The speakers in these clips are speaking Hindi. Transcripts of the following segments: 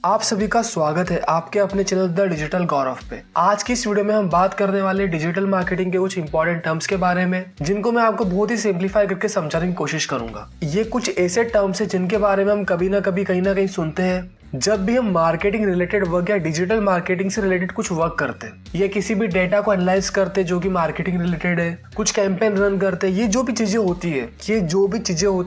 आप सभी का स्वागत है आपके अपने चैनल द डिजिटल गौरव पे। आज की इस वीडियो में हम बात करने वाले डिजिटल मार्केटिंग के कुछ इंपॉर्टेंट टर्म्स के बारे में, जिनको मैं आपको बहुत ही सिंप्लीफाई करके समझाने की कोशिश करूंगा। ये कुछ ऐसे टर्म्स है जिनके बारे में हम कभी ना कभी कहीं ना कहीं सुनते हैं जब भी हम मार्केटिंग रिलेटेड वर्क या डिजिटल मार्केटिंग से रिलेटेड कुछ वर्क करते हैं या किसी भी डेटा को एनालाइज करते हैं जो कि मार्केटिंग रिलेटेड है, कुछ कैंपेन रन करते हैं। ये जो भी चीजें होती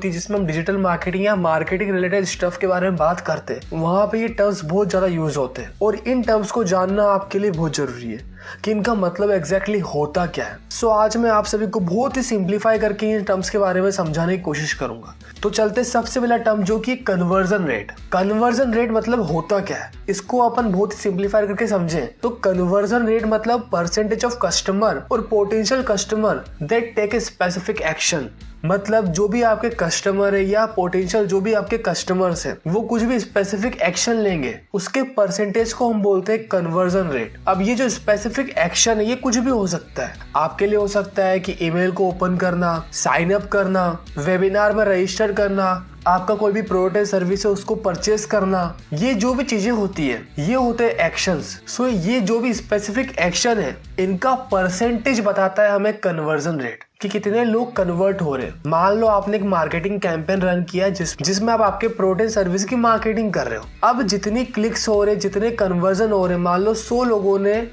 है जिसमें हम डिजिटल मार्केटिंग या मार्केटिंग रिलेटेड स्टफ के बारे में बात करते हैं, वहां पे ये टर्म्स बहुत ज्यादा यूज होते हैं और इन टर्म्स को जानना आपके लिए बहुत जरूरी है कि इनका मतलब एग्जैक्टली होता क्या है। सो आज मैं आप सभी को बहुत ही सिंप्लीफाई करके इन टर्म्स के बारे में समझाने की कोशिश करूंगा। तो चलते सबसे पहला टर्म जो कि कन्वर्जन रेट। कन्वर्जन रेट मतलब होता क्या है, इसको अपन बहुत ही सिंप्लीफाई करके समझें तो कन्वर्जन रेट मतलब परसेंटेज ऑफ कस्टमर और potential customer that take a specific action. मतलब जो भी आपके कस्टमर है या पोटेंशियल जो भी आपके कस्टमर्स है वो कुछ भी स्पेसिफिक एक्शन लेंगे, उसके परसेंटेज को हम बोलते हैं कन्वर्जन रेट। अब ये जो स्पेसिफिक एक्शन है ये कुछ भी हो सकता है। आपके लिए हो सकता है कि ईमेल को ओपन करना, साइन अप करना, वेबिनार में रजिस्टर करना, आपका कोई भी प्रोडक्ट या सर्विस है उसको परचेस करना। ये जो भी चीजें होती है ये होते हैं एक्शंस। सो ये जो भी स्पेसिफिक एक्शन है इनका परसेंटेज बताता है हमें कन्वर्जन रेट कि कितने लोग कन्वर्ट हो रहे हैं। मान लो आपने एक मार्केटिंग कैंपेन रन किया जिसमें आप आपके प्रोडक्ट सर्विस की मार्केटिंग कर रहे हो। अब जितनी क्लिक्स हो रहे, जितने कन्वर्जन हो रहे, मान लो 100 लोगों ने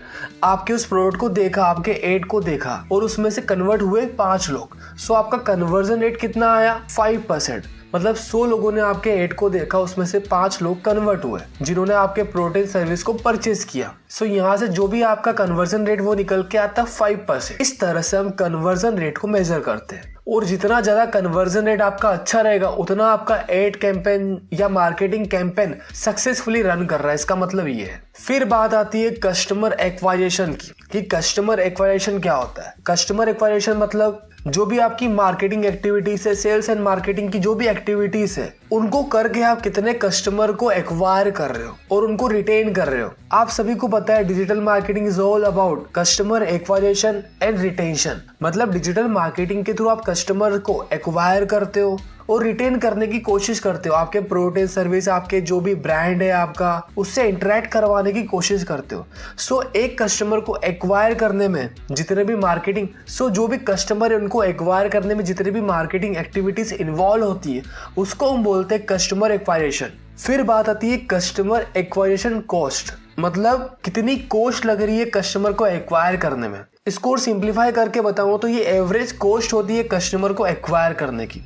आपके उस प्रोडक्ट को देखा, आपके एड को देखा और उसमें से कन्वर्ट हुए 5 लोग। सो आपका कन्वर्जन रेट कितना आया? 5%। मतलब 100 लोगों ने आपके एड को देखा, उसमें से 5 लोग कन्वर्ट हुए जिन्होंने आपके प्रोडक्ट सर्विस को परचेज किया। सो यहाँ से जो भी आपका कन्वर्जन रेट वो निकल के आता 5%। इस तरह से हम कन्वर्जन रेट को मेजर करते हैं और जितना ज्यादा कन्वर्जन रेट आपका अच्छा रहेगा उतना आपका एड कैंपेन या मार्केटिंग कैंपेन सक्सेसफुली रन कर रहा है। इसका मतलब ये है। फिर बात आती है कस्टमर एक्वाजिशन की कि कस्टमर एक्वाजिशन क्या होता है। कस्टमर एक्वाजिशन मतलब जो भी आपकी मार्केटिंग एक्टिविटीज है, सेल्स एंड मार्केटिंग की जो भी एक्टिविटीज है, उनको करके आप कितने कस्टमर को एक्वायर कर रहे हो और उनको रिटेन कर रहे हो। आप सभी को पता है digital marketing is all about customer acquisition and retention. मतलब डिजिटल मार्केटिंग के थ्रू आप कस्टमर को एक्वायर करते हो और रिटेन करने की कोशिश करते हो। आपके प्रोडक्ट सर्विस, आपके जो भी ब्रांड है आपका, उससे इंटरेक्ट करवाने की कोशिश करते हो। सो एक कस्टमर को एक्वायर करने में जितने भी मार्केटिंग जो भी कस्टमर है उनको एक्वायर करने में जितने भी मार्केटिंग एक्टिविटीज इन्वॉल्व होती है उसको हम बोलते हैं कस्टमर एक्वायरेशन। फिर बात आती है कस्टमर एक्वायरेशन कॉस्ट। मतलब कितनी कॉस्ट लग रही है कस्टमर को एक्वायर करने में। इसको और सिंप्लीफाई करके बताऊं तो ये एवरेज कॉस्ट होती है कस्टमर को एक्वायर करने की।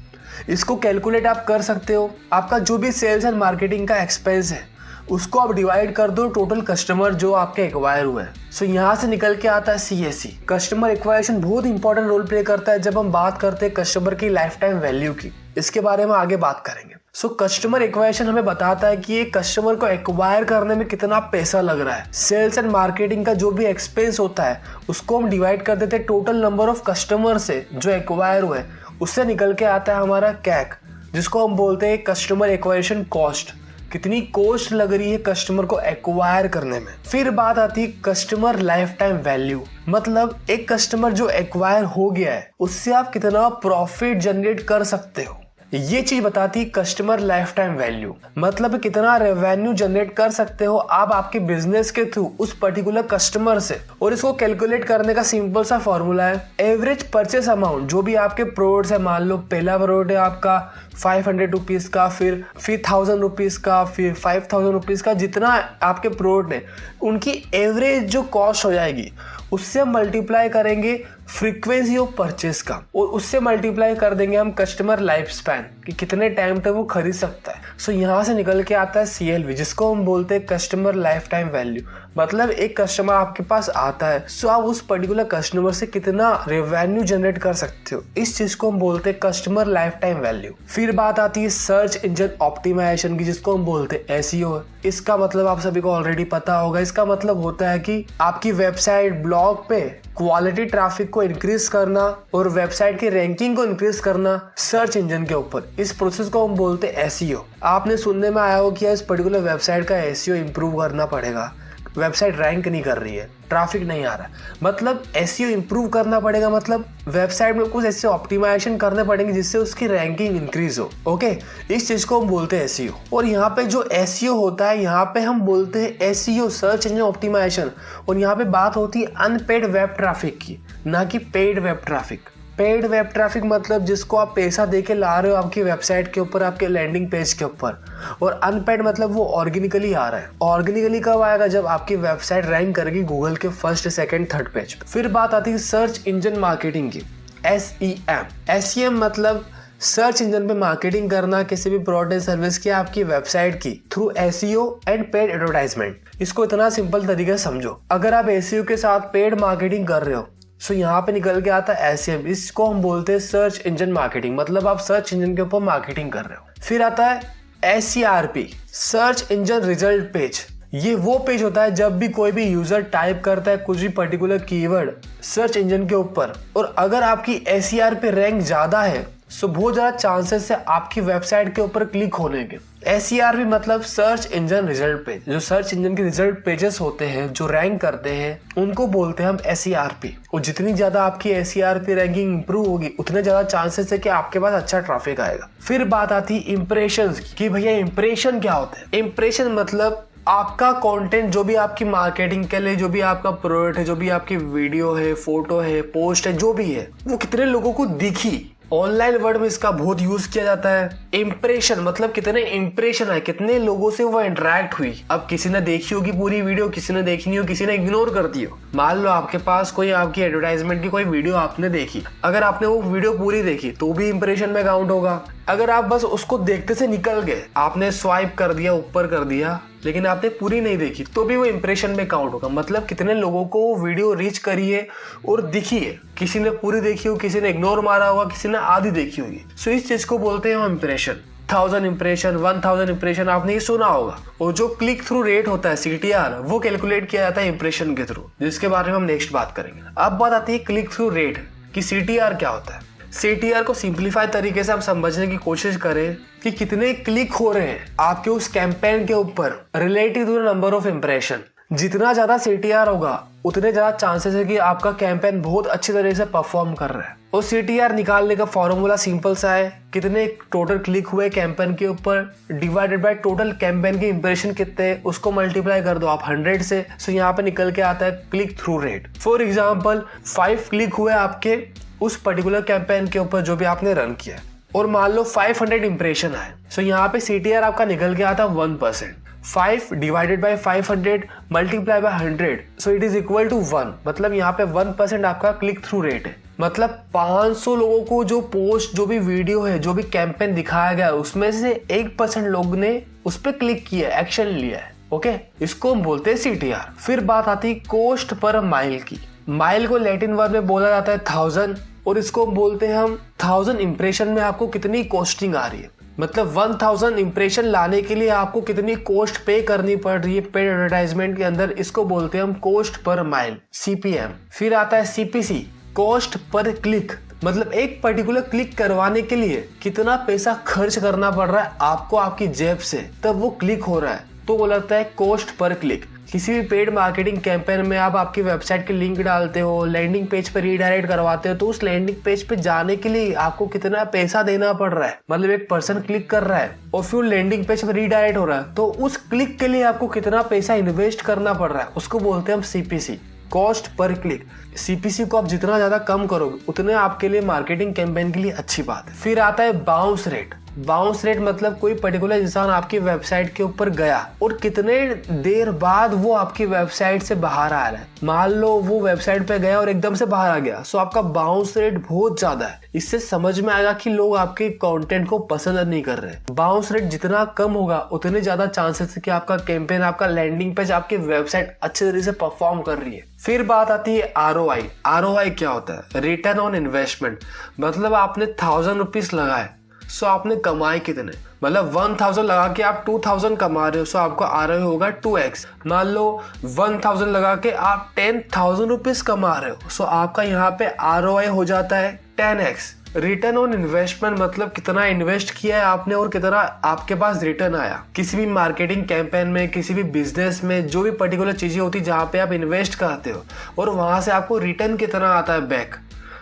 इसको कैलकुलेट आप कर सकते हो। आपका जो भी सेल्स एंड मार्केटिंग का एक्सपेंस है उसको आप डिवाइड कर दो टोटल कस्टमर जो आपके एक्वायर हुए हैं। सो यहाँ से निकल के आता है CAC। कस्टमर एक्वायरेशन बहुत इंपॉर्टेंट रोल प्ले करता है जब हम बात करते हैं कस्टमर की लाइफ टाइम वैल्यू की। इसके बारे में आगे बात करेंगे। सो कस्टमर एक्वायरेशन हमें बताता है कि एक कस्टमर को एक्वायर करने में कितना पैसा लग रहा है। सेल्स एंड मार्केटिंग का जो भी एक्सपेंस होता है उसको हम डिवाइड कर देते हैं टोटल नंबर ऑफ कस्टमर से जो एक्वायर हुए, उससे निकल के आता है हमारा CAC, जिसको हम बोलते हैं कस्टमर एक्वायरेशन कॉस्ट। कितनी कॉस्ट लग रही है कस्टमर को एक्वायर करने में। फिर बात आती है कस्टमर लाइफ टाइम वैल्यू। मतलब एक कस्टमर जो एक्वायर हो गया है उससे आप कितना प्रॉफिट जनरेट कर सकते हो, ये चीज बताती है कस्टमर लाइफ टाइम वैल्यू। मतलब कितना रेवेन्यू जनरेट कर सकते हो आप आपके बिजनेस के थ्रू उस पर्टिकुलर कस्टमर से। और इसको कैलकुलेट करने का सिंपल सा फॉर्मूला है एवरेज परचेस अमाउंट। जो भी आपके प्रोडक्ट्स है, मान लो पहला प्रोडक्ट है आपका 500 रुपीज का, फिर 1000 रुपीज का, फिर 5000 रुपीज का, जितना आपके प्रोडक्ट है उनकी एवरेज जो कॉस्ट हो जाएगी उससे हम मल्टीप्लाई करेंगे फ्रीक्वेंसी ऑफ परचेस का और उससे मल्टीप्लाई कर देंगे हम कस्टमर लाइफ स्पैन कि कितने टाइम तक वो खरीद सकता है। सो यहाँ से निकल के आता है CLV, जिसको हम बोलते हैं कस्टमर लाइफ टाइम वैल्यू। मतलब एक कस्टमर आपके पास आता है सो आप उस पर्टिकुलर कस्टमर से कितना रेवेन्यू जनरेट कर सकते हो, इस चीज को हम बोलते हैं कस्टमर लाइफ टाइम वैल्यू। फिर बात आती है सर्च इंजन ऑप्टिमाइजेशन की, जिसको हम बोलते हैं SEO। इसका मतलब आप सभी को ऑलरेडी पता होगा। इसका मतलब होता है कि आपकी वेबसाइट, ब्लॉग पे क्वालिटी ट्रैफिक को इंक्रीज करना और वेबसाइट की रैंकिंग को इंक्रीज करना सर्च इंजन के ऊपर। इस प्रोसेस को हम बोलते हैं SEO। आपने सुनने में आया हो कि इस पर्टिकुलर वेबसाइट का SEO इंप्रूव करना पड़ेगा, वेबसाइट रैंक नहीं कर रही है, ट्रैफिक नहीं आ रहा है, मतलब एसईओ इंप्रूव करना पड़ेगा, मतलब वेबसाइट में कुछ ऐसे ऑप्टिमाइजेशन करने पड़ेंगे जिससे उसकी रैंकिंग इंक्रीज हो। ओके, इस चीज को हम बोलते हैं एसईओ। और यहाँ पे जो एसईओ होता है, यहाँ पे हम बोलते हैं एसईओ, सर्च इंजन ऑप्टिमाइजेशन। और यहाँ पे बात होती है अनपेड वेब ट्रैफिक की, ना कि paid web traffic. Paid web traffic मतलब जिसको आप पैसा देके ला रहे हो आपकी वेबसाइट के ऊपर, आपके लैंडिंग पेज के ऊपर। और अनपेड मतलब वो ऑर्गेनिकली आ रहा है। ऑर्गेनिकली कब आएगा? जब आपकी वेबसाइट रैंक करेगी गूगल के फर्स्ट, सेकंड, थर्ड पेज पे। फिर बात आती है सर्च इंजन मार्केटिंग की, SEM। SEM मतलब सर्च इंजन पे मार्केटिंग करना किसी भी प्रोडक्ट सर्विस की, आपकी वेबसाइट की, through SEO and paid advertisement. इसको इतना सिंपल तरीके से समझो, अगर आप SEO के साथ पेड मार्केटिंग कर रहे हो सो यहाँ पे निकल के आता है SEM। इसको हम बोलते हैं सर्च इंजन मार्केटिंग, मतलब आप सर्च इंजन के ऊपर मार्केटिंग कर रहे हो। फिर आता है SERP, search engine result page. ये वो पेज होता है जब भी कोई भी यूजर टाइप करता है कुछ भी पर्टिकुलर कीवर्ड सर्च इंजन के ऊपर, और अगर आपकी SERP रैंक ज्यादा है सो बहुत ज्यादा चांसेस है आपकी वेबसाइट के ऊपर क्लिक होने के। SERP मतलब सर्च इंजन रिजल्ट पेज। जो सर्च इंजन के रिजल्ट पेजेस होते हैं जो रैंक करते हैं उनको बोलते हैं हम SERP। और जितनी ज्यादा आपकी SERP रैंकिंग इंप्रूव होगी उतने ज्यादा चांसेस है कि आपके पास अच्छा ट्रैफिक आएगा। फिर बात आती है इंप्रेशंस की, भैया इंप्रेशन क्या होता है? इंप्रेशन मतलब आपका कंटेंट, जो भी आपकी मार्केटिंग के लिए, जो भी आपका प्रोडक्ट है, जो भी आपकी वीडियो है, फोटो है, पोस्ट है, जो भी है, वो कितने लोगों को दिखी। ऑनलाइन वर्ड में इसका बहुत यूज किया जाता है। इंप्रेशन मतलब कितने इंप्रेशन है, कितने लोगों से वो इंटरेक्ट हुई। अब किसी ने देखी होगी पूरी वीडियो, किसी ने देखी नहीं हो, किसी ने इग्नोर कर दी हो। मान लो आपके पास कोई आपकी एडवर्टाइजमेंट की कोई वीडियो आपने देखी, अगर आपने वो वीडियो पूरी देखी तो भी इंप्रेशन में काउंट होगा। अगर आप बस उसको देखते से निकल गए, आपने स्वाइप कर दिया, ऊपर कर दिया, लेकिन आपने पूरी नहीं देखी, तो भी वो इंप्रेशन में काउंट होगा। मतलब कितने लोगों को वो वीडियो रीच करी है और दिखी है। किसी ने पूरी देखी हो, किसी ने इग्नोर मारा होगा, किसी ने आधी देखी होगी। सो इस चीज को बोलते हैं हम इंप्रेशन। 1000 इंप्रेशन, 1000 इंप्रेशन आपने ये सुना होगा। और जो क्लिक थ्रू रेट होता है CTR, वो कैलकुलेट किया जाता है इंप्रेशन के थ्रू, जिसके बारे में हम नेक्स्ट बात करेंगे। अब बात आती है क्लिक थ्रू रेट की, CTR क्या होता है। CTR को सिंप्लीफाइड तरीके से हम समझने की कोशिश करें कि कितने क्लिक हो रहे हैं आपके उस कैंपेन के ऊपर related to the number of impression. जितना ज्यादा CTR होगा उतने ज्यादा चांसेस है कि आपका कैंपेन बहुत अच्छी तरह से परफॉर्म कर रहा है। और CTR निकालने का फॉर्मूला सिंपल सा है, कितने टोटल क्लिक हुए कैंपेन के ऊपर डिवाइडेड बाय टोटल कैंपेन के इंप्रेशन कितने, उसको मल्टीप्लाई कर दो आप 100 से। सो यहाँ पे निकल के आता है click through rate. For example 5 click हुए आपके उस पर्टिकुलर कैंपेन के ऊपर जो भी आपने रन किया, और मान लो 500 इंप्रेशन आए। सो यहाँ पे CTR आपका निकल के आता 1%। 5 divided by 500 multiply by 100, so it is equal to 1। मतलब यहाँ पे 1% आपका क्लिक थ्रू रेट है। मतलब 500 लोगों को जो पोस्ट, जो भी वीडियो है, जो भी कैंपेन दिखाया गया, उसमें से 1% लोग ने उस पर क्लिक किया, एक्शन लिया है। ओके, इसको हम बोलते हैं CTR। फिर बात आती है कॉस्ट पर माइल की। माइल को लैटिन वर्ड में बोला जाता है 1000, और इसको बोलते हैं हम 1000 इंप्रेशन में आपको कितनी कॉस्टिंग आ रही है। मतलब 1000 इंप्रेशन लाने के लिए आपको कितनी कॉस्ट पे करनी पड़ रही है पेड एडवर्टाइजमेंट के अंदर, इसको बोलते हैं हम कॉस्ट पर माइल, CPM। फिर आता है CPC, कॉस्ट पर क्लिक। मतलब एक पर्टिकुलर क्लिक करवाने के लिए कितना पैसा खर्च करना पड़ रहा है आपको आपकी जेब से, तब वो क्लिक हो रहा है, तो वो लगता है कॉस्ट पर क्लिक। किसी भी पेड मार्केटिंग कैंपेन में आप आपकी वेबसाइट के लिंक डालते हो, लैंडिंग पेज पर रीडायरेक्ट करवाते हो, तो उस लैंडिंग पेज पे जाने के लिए आपको कितना पैसा देना पड़ रहा है। मतलब एक पर्सन क्लिक कर रहा है और फिर लैंडिंग पेज पर रीडायरेक्ट हो रहा है, तो उस क्लिक के लिए आपको कितना पैसा इन्वेस्ट करना पड़ रहा है, उसको बोलते हैं हम CPC, cost per click. CPC को आप जितना ज्यादा कम करोगे उतने आपके लिए मार्केटिंग कैंपेन के लिए अच्छी बात है। फिर आता है बाउंस रेट। बाउंस रेट मतलब कोई पर्टिकुलर इंसान आपकी वेबसाइट के ऊपर गया और कितने देर बाद वो आपकी वेबसाइट से बाहर आ रहा है। मान लो वो वेबसाइट पे गया और एकदम से बाहर आ गया, सो आपका बाउंस रेट बहुत ज्यादा है। इससे समझ में आएगा कि लोग आपके कंटेंट को पसंद नहीं कर रहे। बाउंस रेट जितना कम होगा उतने ज्यादा चांसेस है कि आपका कैंपेन, आपका लैंडिंग पेज, आपकी वेबसाइट अच्छे तरीके से परफॉर्म कर रही है। फिर बात आती है ROI। ROI क्या होता है? Return on investment. मतलब आपने 1000 रुपीज लगाए, सो आपने कमाए कितने। मतलब 1000 लगा के आप 2000 कमा रहे हो, सो आपका ROI होगा 2x। मान लो 1000 लगा के आप 10,000 रुपीज कमा रहे हो, सो आपका यहाँ पे ROI हो जाता है 10x। रिटर्न ऑन इन्वेस्टमेंट मतलब कितना इन्वेस्ट किया है आपने और कितना आपके पास रिटर्न आया। किसी भी मार्केटिंग कैंपेन में, किसी भी बिजनेस में, जो भी पर्टिकुलर चीजें होती है जहाँ पे आप इन्वेस्ट करते हो और वहां से आपको रिटर्न कितना आता है बैक,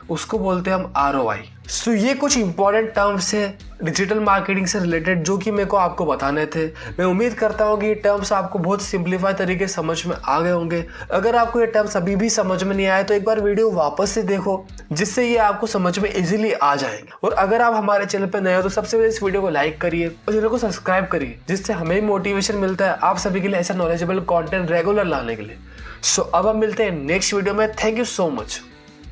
उसको बोलते हैं हम ROI। सो ये कुछ इंपॉर्टेंट टर्म्स है डिजिटल मार्केटिंग से रिलेटेड जो कि मेरे को आपको बताने थे। मैं उम्मीद करता हूँ कि ये टर्म्स आपको बहुत सिंप्लीफाई तरीके से समझ में आ गए होंगे। अगर आपको ये टर्म्स अभी भी समझ में नहीं आए तो एक बार वीडियो वापस से देखो, जिससे ये आपको समझ में इजीली आ जाएंगे। और अगर आप हमारे चैनल पर नए हो तो सबसे पहले इस वीडियो को लाइक करिए और चैनल को सब्सक्राइब करिए, जिससे हमें मोटिवेशन मिलता है आप सभी के लिए ऐसा नॉलेजेबल कॉन्टेंट रेगुलर लाने के लिए। सो अब हम मिलते हैं नेक्स्ट वीडियो में। Thank you so much.